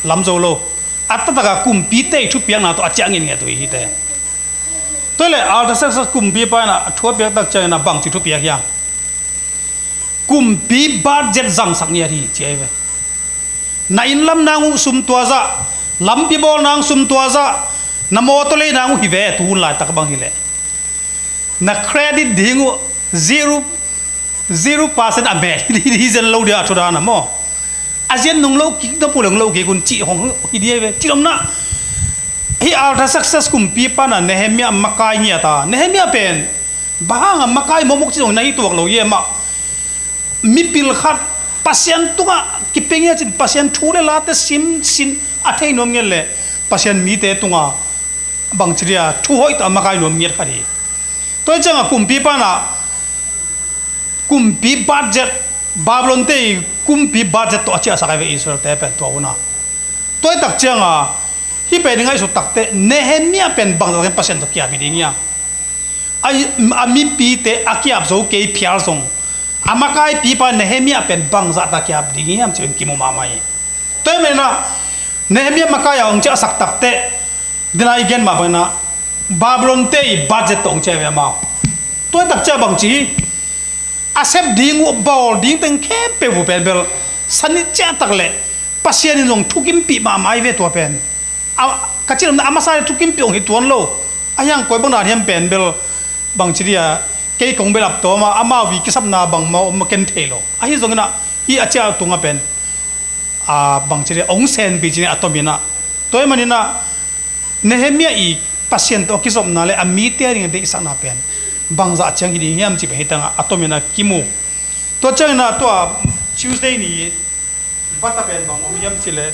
lam zo lo atta taka kumpi te thu piang na to achang in nge to hi te toile alta sak kumpi pa na thua piak tak chai na bang chi thu piak ya kumpi budget jang sak nia ri che ve na in lam nang sum tua za lam pi bol nang sum tua za na mo to le nang hi ve tu la tak bang hi le na credit dingu 0% a bet hi zen lo dia thu da na mo asian nung lo ki to pulang lo ke kun chi hong hi dia ve chi na hi alta success kumpi pa na Nehemia makai nia ta Nehemia pen bahang makai momok chi na hi tuak lo ye ma mi pil khat pasien tunga kipengya chin pasien thule la te sim sin athei nom ngel le pasien mi te tunga bangchria thu hoi ta makai nom nget khari toy changa kumpi pa na kumpi budget Babylon te kumpi budget to acha sakai ve Israel te pen to una toy tak changa hi pe ngai so takte Nehemia pen bang da pasien to kya bi dingya ai ami pi te akiap zo ke phial song amakai pipa Nehemia pen bang za ta kya dingi am chen ki mo mamai toy me na Nehemia makai ong cha sak tak te dinai gen ma bana Babylon te budget tong che ve ma toy tak cha bang chi asep ding bol ding teng khe pe bu pen bel sani cha tak le pasien in jong thukim pi ma mai ve to pen a kachil na amasa thukim pi ong hi tuan lo ayang koi bang na hem pen bel bang chi dia cái công việc đó mà ama vì cái sắp na bằng mau mà kén thế lo, ai giống na hi acha tunga pen, bằng chỉ ông sen bị chỉ atomina, tôi mà nina Nehemia i pasien to kisop na le amite ring de isak na pen, bằng za chang hi hiam chỉ phải tanga atomina kimu, to chang na to Tuesday ni, bata pen bang om yam chỉ le